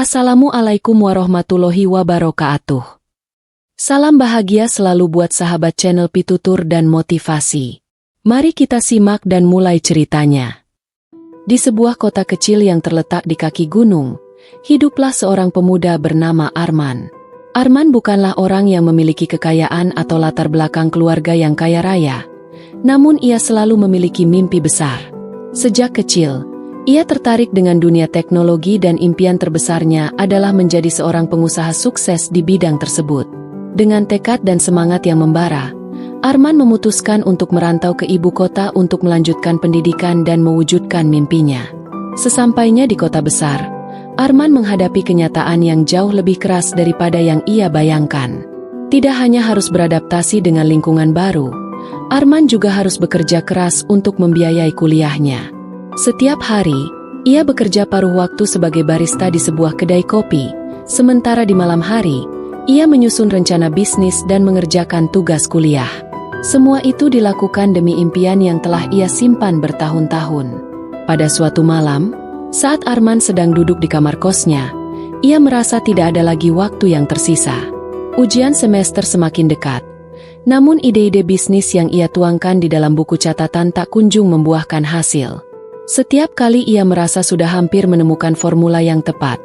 Assalamualaikum warahmatullahi wabarakatuh. Salam bahagia selalu buat sahabat channel Pitutur dan Motivasi. Mari kita simak dan mulai ceritanya. Di sebuah kota kecil yang terletak di kaki gunung, hiduplah seorang pemuda bernama Arman. Arman bukanlah orang yang memiliki kekayaan atau latar belakang keluarga yang kaya raya, namun ia selalu memiliki mimpi besar. Sejak kecil, ia tertarik dengan dunia teknologi dan impian terbesarnya adalah menjadi seorang pengusaha sukses di bidang tersebut. Dengan tekad dan semangat yang membara, Arman memutuskan untuk merantau ke ibu kota untuk melanjutkan pendidikan dan mewujudkan mimpinya. Sesampainya di kota besar, Arman menghadapi kenyataan yang jauh lebih keras daripada yang ia bayangkan. Tidak hanya harus beradaptasi dengan lingkungan baru, Arman juga harus bekerja keras untuk membiayai kuliahnya. Setiap hari, ia bekerja paruh waktu sebagai barista di sebuah kedai kopi, sementara di malam hari, ia menyusun rencana bisnis dan mengerjakan tugas kuliah. Semua itu dilakukan demi impian yang telah ia simpan bertahun-tahun. Pada suatu malam, saat Arman sedang duduk di kamar kosnya, ia merasa tidak ada lagi waktu yang tersisa. Ujian semester semakin dekat, namun ide-ide bisnis yang ia tuangkan di dalam buku catatan tak kunjung membuahkan hasil. Setiap kali ia merasa sudah hampir menemukan formula yang tepat,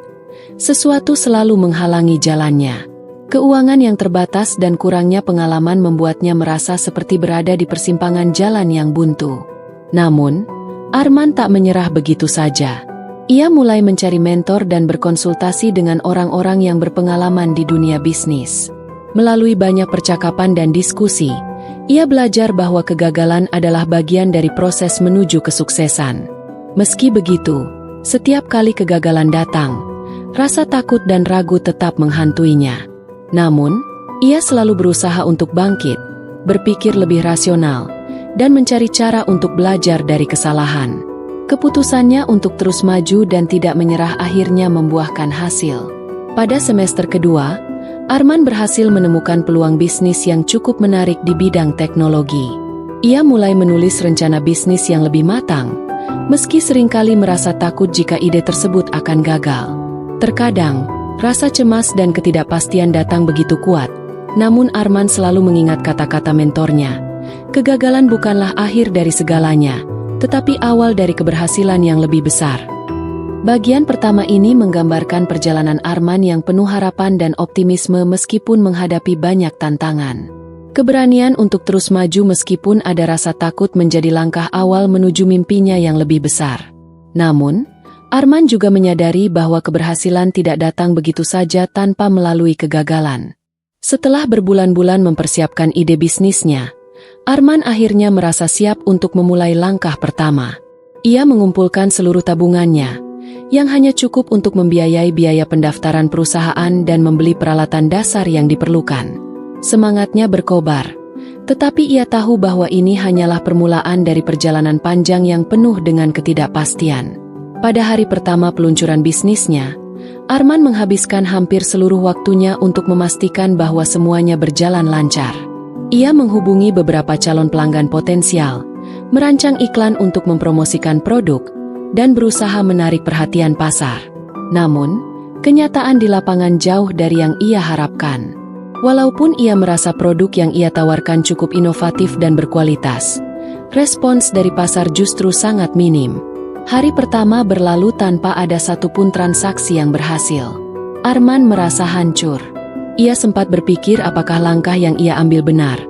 sesuatu selalu menghalangi jalannya. Keuangan yang terbatas dan kurangnya pengalaman membuatnya merasa seperti berada di persimpangan jalan yang buntu. Namun, Arman tak menyerah begitu saja. Ia mulai mencari mentor dan berkonsultasi dengan orang-orang yang berpengalaman di dunia bisnis. Melalui banyak percakapan dan diskusi, ia belajar bahwa kegagalan adalah bagian dari proses menuju kesuksesan. Meski begitu, setiap kali kegagalan datang, rasa takut dan ragu tetap menghantuinya. Namun, ia selalu berusaha untuk bangkit, berpikir lebih rasional, dan mencari cara untuk belajar dari kesalahan. Keputusannya untuk terus maju dan tidak menyerah akhirnya membuahkan hasil. Pada semester kedua, Arman berhasil menemukan peluang bisnis yang cukup menarik di bidang teknologi. Ia mulai menulis rencana bisnis yang lebih matang, meski seringkali merasa takut jika ide tersebut akan gagal. Terkadang, rasa cemas dan ketidakpastian datang begitu kuat, namun Arman selalu mengingat kata-kata mentornya. Kegagalan bukanlah akhir dari segalanya, tetapi awal dari keberhasilan yang lebih besar. Bagian pertama ini menggambarkan perjalanan Arman yang penuh harapan dan optimisme meskipun menghadapi banyak tantangan. Keberanian untuk terus maju meskipun ada rasa takut menjadi langkah awal menuju mimpinya yang lebih besar. Namun, Arman juga menyadari bahwa keberhasilan tidak datang begitu saja tanpa melalui kegagalan. Setelah berbulan-bulan mempersiapkan ide bisnisnya, Arman akhirnya merasa siap untuk memulai langkah pertama. Ia mengumpulkan seluruh tabungannya, yang hanya cukup untuk membiayai biaya pendaftaran perusahaan dan membeli peralatan dasar yang diperlukan. Semangatnya berkobar, tetapi ia tahu bahwa ini hanyalah permulaan dari perjalanan panjang yang penuh dengan ketidakpastian. Pada hari pertama peluncuran bisnisnya, Arman menghabiskan hampir seluruh waktunya untuk memastikan bahwa semuanya berjalan lancar. Ia menghubungi beberapa calon pelanggan potensial, merancang iklan untuk mempromosikan produk, dan berusaha menarik perhatian pasar. Namun, kenyataan di lapangan jauh dari yang ia harapkan. Walaupun ia merasa produk yang ia tawarkan cukup inovatif dan berkualitas, respons dari pasar justru sangat minim. Hari pertama berlalu tanpa ada satupun transaksi yang berhasil. Arman merasa hancur. Ia sempat berpikir apakah langkah yang ia ambil benar,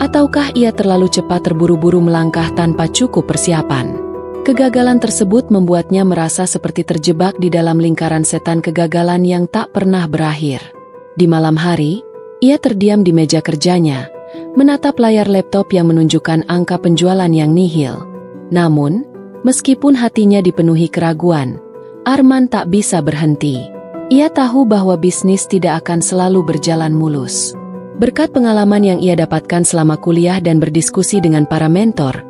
ataukah ia terlalu cepat terburu-buru melangkah tanpa cukup persiapan. Kegagalan tersebut membuatnya merasa seperti terjebak di dalam lingkaran setan kegagalan yang tak pernah berakhir. Di malam hari, ia terdiam di meja kerjanya, menatap layar laptop yang menunjukkan angka penjualan yang nihil. Namun, meskipun hatinya dipenuhi keraguan, Arman tak bisa berhenti. Ia tahu bahwa bisnis tidak akan selalu berjalan mulus. Berkat pengalaman yang ia dapatkan selama kuliah dan berdiskusi dengan para mentor,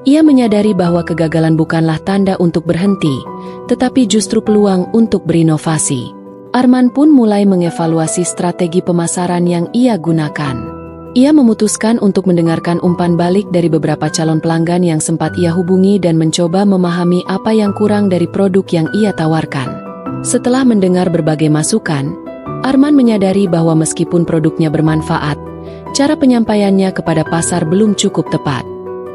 ia menyadari bahwa kegagalan bukanlah tanda untuk berhenti, tetapi justru peluang untuk berinovasi. Arman pun mulai mengevaluasi strategi pemasaran yang ia gunakan. Ia memutuskan untuk mendengarkan umpan balik dari beberapa calon pelanggan yang sempat ia hubungi dan mencoba memahami apa yang kurang dari produk yang ia tawarkan. Setelah mendengar berbagai masukan, Arman menyadari bahwa meskipun produknya bermanfaat, cara penyampaiannya kepada pasar belum cukup tepat.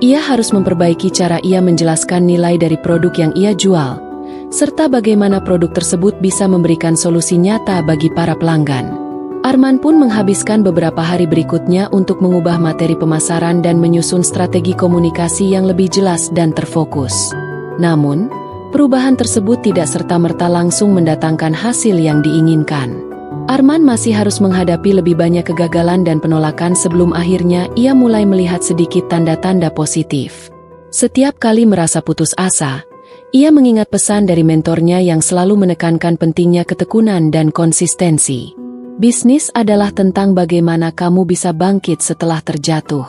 Ia harus memperbaiki cara ia menjelaskan nilai dari produk yang ia jual, serta bagaimana produk tersebut bisa memberikan solusi nyata bagi para pelanggan. Arman pun menghabiskan beberapa hari berikutnya untuk mengubah materi pemasaran dan menyusun strategi komunikasi yang lebih jelas dan terfokus. Namun, perubahan tersebut tidak serta-merta langsung mendatangkan hasil yang diinginkan. Arman masih harus menghadapi lebih banyak kegagalan dan penolakan sebelum akhirnya ia mulai melihat sedikit tanda-tanda positif. Setiap kali merasa putus asa, ia mengingat pesan dari mentornya yang selalu menekankan pentingnya ketekunan dan konsistensi. Bisnis adalah tentang bagaimana kamu bisa bangkit setelah terjatuh.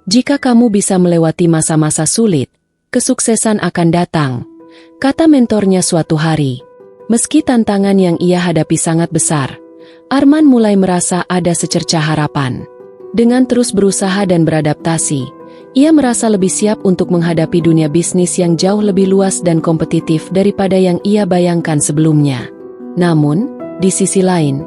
Jika kamu bisa melewati masa-masa sulit, kesuksesan akan datang, kata mentornya suatu hari. Meski tantangan yang ia hadapi sangat besar, Arman mulai merasa ada secercah harapan. Dengan terus berusaha dan beradaptasi, ia merasa lebih siap untuk menghadapi dunia bisnis yang jauh lebih luas dan kompetitif daripada yang ia bayangkan sebelumnya. Namun, di sisi lain,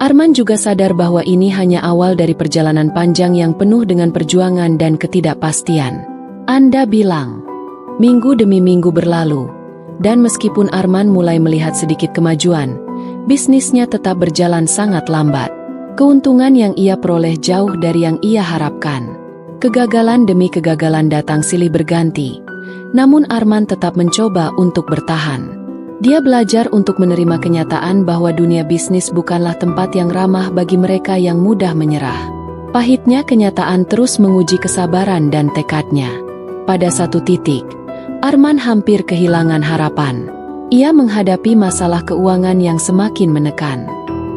Arman juga sadar bahwa ini hanya awal dari perjalanan panjang yang penuh dengan perjuangan dan ketidakpastian. Anda bilang, minggu demi minggu berlalu, dan meskipun Arman mulai melihat sedikit kemajuan, bisnisnya tetap berjalan sangat lambat. Keuntungan yang ia peroleh jauh dari yang ia harapkan. Kegagalan demi kegagalan datang silih berganti, namun Arman tetap mencoba untuk bertahan. Dia belajar untuk menerima kenyataan bahwa dunia bisnis bukanlah tempat yang ramah bagi mereka yang mudah menyerah. Pahitnya kenyataan terus menguji kesabaran dan tekadnya. Pada satu titik, Arman hampir kehilangan harapan. Ia menghadapi masalah keuangan yang semakin menekan.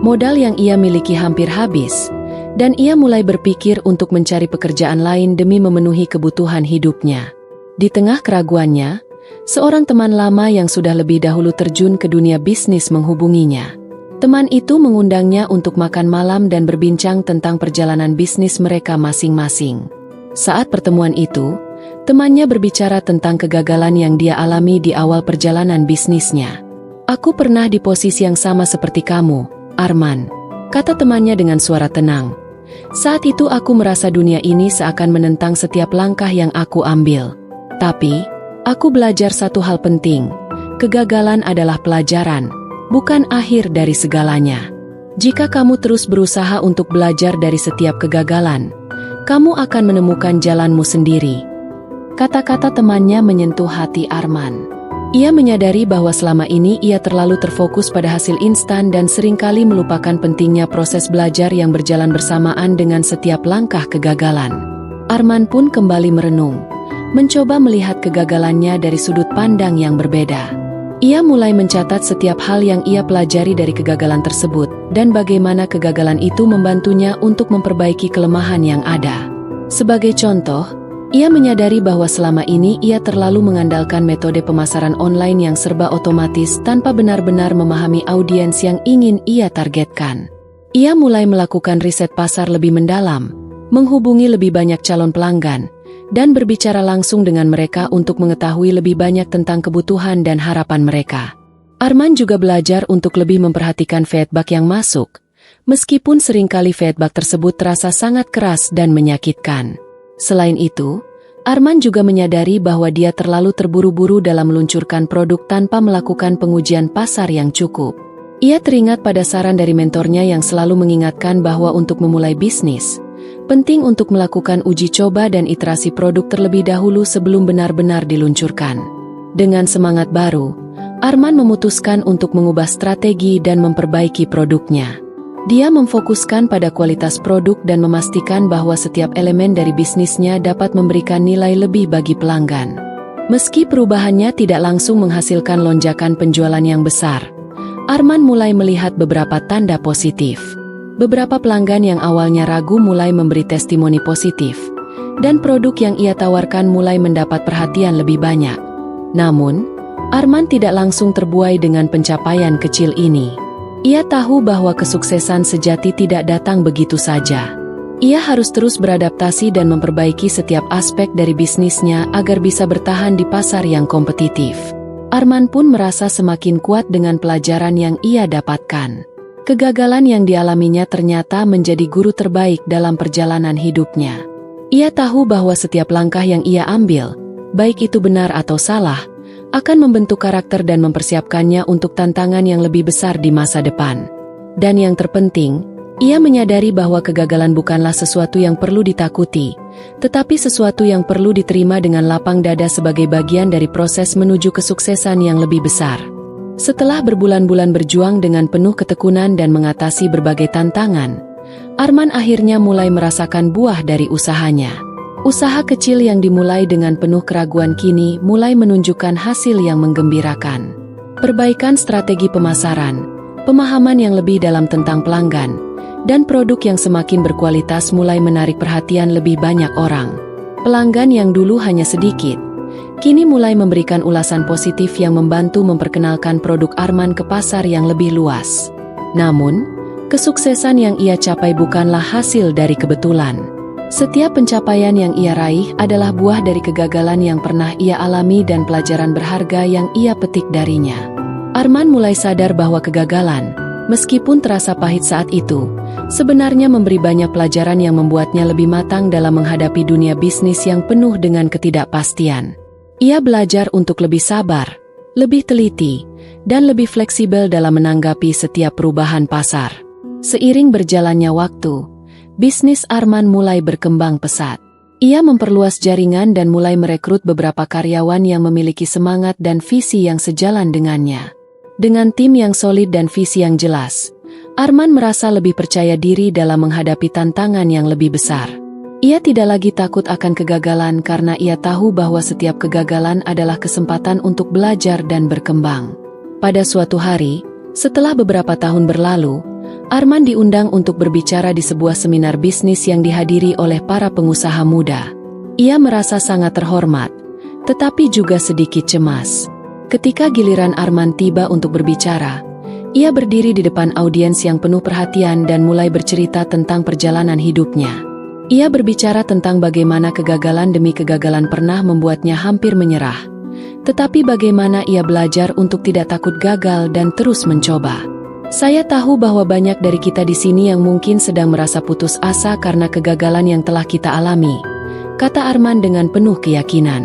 Modal yang ia miliki hampir habis, dan ia mulai berpikir untuk mencari pekerjaan lain demi memenuhi kebutuhan hidupnya. Di tengah keraguannya, seorang teman lama yang sudah lebih dahulu terjun ke dunia bisnis menghubunginya. Teman itu mengundangnya untuk makan malam dan berbincang tentang perjalanan bisnis mereka masing-masing. Saat pertemuan itu, temannya berbicara tentang kegagalan yang dia alami di awal perjalanan bisnisnya. "Aku pernah di posisi yang sama seperti kamu, Arman," kata temannya dengan suara tenang. "Saat itu aku merasa dunia ini seakan menentang setiap langkah yang aku ambil. Tapi, aku belajar satu hal penting. Kegagalan adalah pelajaran, bukan akhir dari segalanya. Jika kamu terus berusaha untuk belajar dari setiap kegagalan, kamu akan menemukan jalanmu sendiri." Kata-kata temannya menyentuh hati Arman. Ia menyadari bahwa selama ini ia terlalu terfokus pada hasil instan dan seringkali melupakan pentingnya proses belajar yang berjalan bersamaan dengan setiap langkah kegagalan. Arman pun kembali merenung, mencoba melihat kegagalannya dari sudut pandang yang berbeda. Ia mulai mencatat setiap hal yang ia pelajari dari kegagalan tersebut, dan bagaimana kegagalan itu membantunya untuk memperbaiki kelemahan yang ada. Sebagai contoh, ia menyadari bahwa selama ini ia terlalu mengandalkan metode pemasaran online yang serba otomatis tanpa benar-benar memahami audiens yang ingin ia targetkan. Ia mulai melakukan riset pasar lebih mendalam, menghubungi lebih banyak calon pelanggan, dan berbicara langsung dengan mereka untuk mengetahui lebih banyak tentang kebutuhan dan harapan mereka. Arman juga belajar untuk lebih memperhatikan feedback yang masuk, meskipun seringkali feedback tersebut terasa sangat keras dan menyakitkan. Selain itu, Arman juga menyadari bahwa dia terlalu terburu-buru dalam meluncurkan produk tanpa melakukan pengujian pasar yang cukup. Ia teringat pada saran dari mentornya yang selalu mengingatkan bahwa untuk memulai bisnis, penting untuk melakukan uji coba dan iterasi produk terlebih dahulu sebelum benar-benar diluncurkan. Dengan semangat baru, Arman memutuskan untuk mengubah strategi dan memperbaiki produknya. Dia memfokuskan pada kualitas produk dan memastikan bahwa setiap elemen dari bisnisnya dapat memberikan nilai lebih bagi pelanggan. Meski perubahannya tidak langsung menghasilkan lonjakan penjualan yang besar, Arman mulai melihat beberapa tanda positif. Beberapa pelanggan yang awalnya ragu mulai memberi testimoni positif, dan produk yang ia tawarkan mulai mendapat perhatian lebih banyak. Namun, Arman tidak langsung terbuai dengan pencapaian kecil ini. Ia tahu bahwa kesuksesan sejati tidak datang begitu saja. Ia harus terus beradaptasi dan memperbaiki setiap aspek dari bisnisnya agar bisa bertahan di pasar yang kompetitif. Arman pun merasa semakin kuat dengan pelajaran yang ia dapatkan. Kegagalan yang dialaminya ternyata menjadi guru terbaik dalam perjalanan hidupnya. Ia tahu bahwa setiap langkah yang ia ambil, baik itu benar atau salah, akan membentuk karakter dan mempersiapkannya untuk tantangan yang lebih besar di masa depan. Dan yang terpenting, ia menyadari bahwa kegagalan bukanlah sesuatu yang perlu ditakuti, tetapi sesuatu yang perlu diterima dengan lapang dada sebagai bagian dari proses menuju kesuksesan yang lebih besar. Setelah berbulan-bulan berjuang dengan penuh ketekunan dan mengatasi berbagai tantangan, Arman akhirnya mulai merasakan buah dari usahanya. Usaha kecil yang dimulai dengan penuh keraguan kini mulai menunjukkan hasil yang menggembirakan. Perbaikan strategi pemasaran, pemahaman yang lebih dalam tentang pelanggan, dan produk yang semakin berkualitas mulai menarik perhatian lebih banyak orang. Pelanggan yang dulu hanya sedikit, kini mulai memberikan ulasan positif yang membantu memperkenalkan produk Arman ke pasar yang lebih luas. Namun, kesuksesan yang ia capai bukanlah hasil dari kebetulan. Setiap pencapaian yang ia raih adalah buah dari kegagalan yang pernah ia alami dan pelajaran berharga yang ia petik darinya. Arman mulai sadar bahwa kegagalan, meskipun terasa pahit saat itu, sebenarnya memberi banyak pelajaran yang membuatnya lebih matang dalam menghadapi dunia bisnis yang penuh dengan ketidakpastian. Ia belajar untuk lebih sabar, lebih teliti, dan lebih fleksibel dalam menanggapi setiap perubahan pasar. Seiring berjalannya waktu, bisnis Arman mulai berkembang pesat. Ia memperluas jaringan dan mulai merekrut beberapa karyawan yang memiliki semangat dan visi yang sejalan dengannya. Dengan tim yang solid dan visi yang jelas, Arman merasa lebih percaya diri dalam menghadapi tantangan yang lebih besar. Ia tidak lagi takut akan kegagalan karena ia tahu bahwa setiap kegagalan adalah kesempatan untuk belajar dan berkembang. Pada suatu hari, setelah beberapa tahun berlalu, Arman diundang untuk berbicara di sebuah seminar bisnis yang dihadiri oleh para pengusaha muda. Ia merasa sangat terhormat, tetapi juga sedikit cemas. Ketika giliran Arman tiba untuk berbicara, ia berdiri di depan audiens yang penuh perhatian dan mulai bercerita tentang perjalanan hidupnya. Ia berbicara tentang bagaimana kegagalan demi kegagalan pernah membuatnya hampir menyerah, tetapi bagaimana ia belajar untuk tidak takut gagal dan terus mencoba. Saya tahu bahwa banyak dari kita di sini yang mungkin sedang merasa putus asa karena kegagalan yang telah kita alami, kata Arman dengan penuh keyakinan.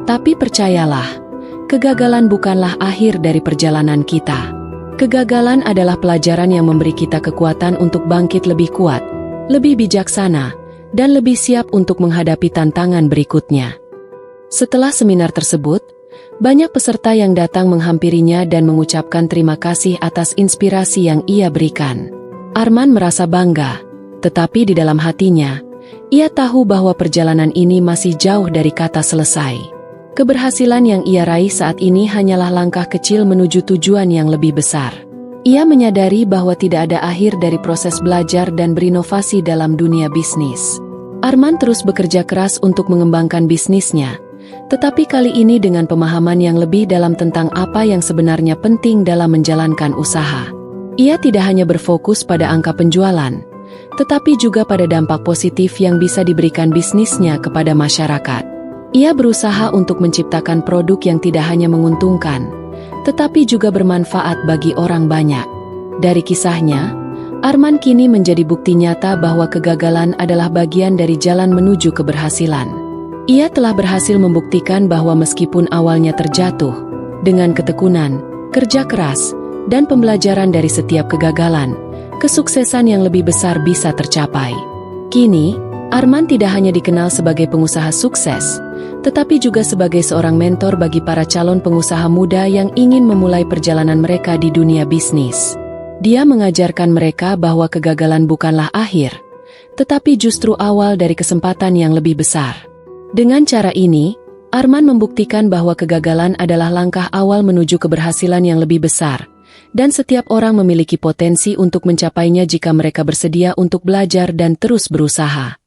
Tapi percayalah, kegagalan bukanlah akhir dari perjalanan kita. Kegagalan adalah pelajaran yang memberi kita kekuatan untuk bangkit lebih kuat, lebih bijaksana, dan lebih siap untuk menghadapi tantangan berikutnya. Setelah seminar tersebut, banyak peserta yang datang menghampirinya dan mengucapkan terima kasih atas inspirasi yang ia berikan. Arman merasa bangga, tetapi di dalam hatinya, ia tahu bahwa perjalanan ini masih jauh dari kata selesai. Keberhasilan yang ia raih saat ini hanyalah langkah kecil menuju tujuan yang lebih besar. Ia menyadari bahwa tidak ada akhir dari proses belajar dan berinovasi dalam dunia bisnis. Arman terus bekerja keras untuk mengembangkan bisnisnya, tetapi kali ini dengan pemahaman yang lebih dalam tentang apa yang sebenarnya penting dalam menjalankan usaha. Ia tidak hanya berfokus pada angka penjualan, tetapi juga pada dampak positif yang bisa diberikan bisnisnya kepada masyarakat. Ia berusaha untuk menciptakan produk yang tidak hanya menguntungkan, tetapi juga bermanfaat bagi orang banyak. Dari kisahnya, Arman kini menjadi bukti nyata bahwa kegagalan adalah bagian dari jalan menuju keberhasilan. Ia telah berhasil membuktikan bahwa meskipun awalnya terjatuh, dengan ketekunan, kerja keras, dan pembelajaran dari setiap kegagalan, kesuksesan yang lebih besar bisa tercapai. Kini, Arman tidak hanya dikenal sebagai pengusaha sukses, tetapi juga sebagai seorang mentor bagi para calon pengusaha muda yang ingin memulai perjalanan mereka di dunia bisnis. Dia mengajarkan mereka bahwa kegagalan bukanlah akhir, tetapi justru awal dari kesempatan yang lebih besar. Dengan cara ini, Arman membuktikan bahwa kegagalan adalah langkah awal menuju keberhasilan yang lebih besar, dan setiap orang memiliki potensi untuk mencapainya jika mereka bersedia untuk belajar dan terus berusaha.